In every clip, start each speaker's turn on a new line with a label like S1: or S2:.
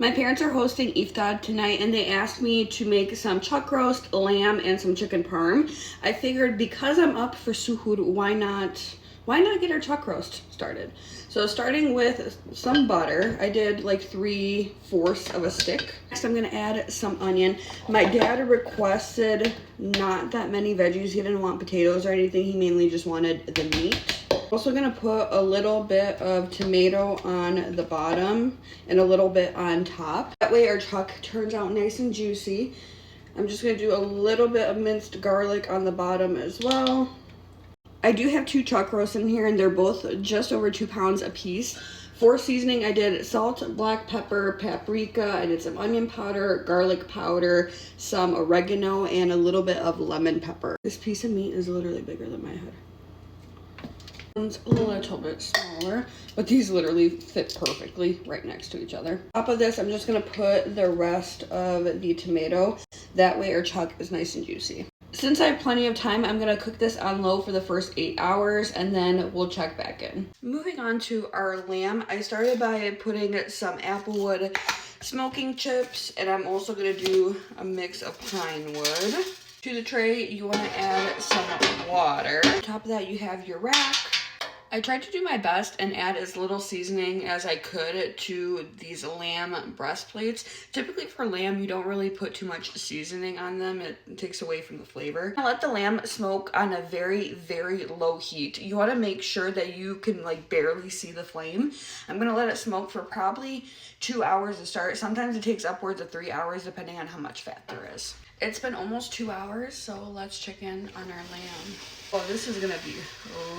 S1: My parents are hosting Iftar tonight, and they asked me to make some chuck roast, lamb, and some chicken parm. I figured because I'm up for suhoor, why not get our chuck roast started? So starting with some butter, I did like 3/4 of a stick. Next, I'm gonna add some onion. My dad requested not that many veggies. He didn't want potatoes or anything. He mainly just wanted the meat. Also gonna put a little bit of tomato on the bottom and a little bit on top. That way our chuck turns out nice and juicy. I'm just gonna do a little bit of minced garlic on the bottom as well. I do have 2 chuck roasts in here, and they're both just over 2 pounds a piece. For seasoning, I did salt, black pepper, paprika, I did some onion powder, garlic powder, some oregano, and a little bit of lemon pepper. This piece of meat is literally bigger than my head. One's a little bit smaller, but these literally fit perfectly right next to each other. On top of this, I'm just gonna put the rest of the tomato. That way our chuck is nice and juicy. Since I have plenty of time, I'm gonna cook this on low for the first 8 hours, and then we'll check back in. Moving on to our lamb, I started by putting some applewood smoking chips, and I'm also gonna do a mix of pine wood. To the tray, you wanna add some water. On top of that, you have your rack. I tried to do my best and add as little seasoning as I could to these lamb breast plates. Typically for lamb, you don't really put too much seasoning on them. It takes away from the flavor. I let the lamb smoke on a very, very low heat. You want to make sure that you can like barely see the flame. I'm going to let it smoke for probably 2 hours to start. Sometimes it takes upwards of 3 hours depending on how much fat there is. It's been almost 2 hours, so let's check in on our lamb. Oh, this is gonna be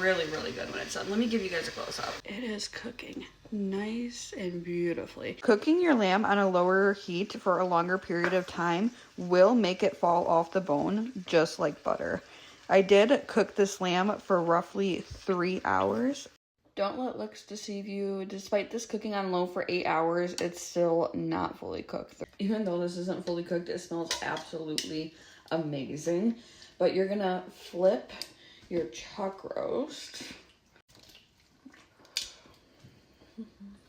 S1: really, really good when it's done. Let me give you guys a close-up. It is cooking nice and beautifully. Cooking your lamb on a lower heat for a longer period of time will make it fall off the bone, just like butter. I did cook this lamb for roughly 3 hours. Don't let looks deceive you. Despite this cooking on low for 8 hours, it's still not fully cooked. Even though this isn't fully cooked, it smells absolutely amazing. But you're gonna flip your chuck roast.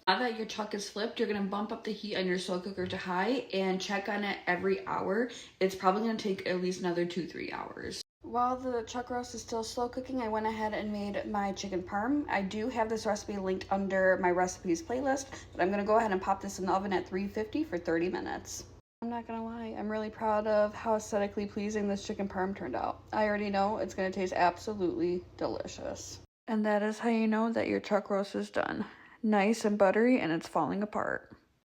S1: Now that your chuck is flipped, you're gonna bump up the heat on your slow cooker to high and check on it every hour. It's probably gonna take at least another 2-3 hours. While the chuck roast is still slow cooking, I went ahead and made my chicken parm. I do have this recipe linked under my recipes playlist, but I'm gonna go ahead and pop this in the oven at 350 for 30 minutes. I'm not gonna lie, I'm really proud of how aesthetically pleasing this chicken parm turned out. I already know it's gonna taste absolutely delicious. And that is how you know that your chuck roast is done. Nice and buttery, and it's falling apart.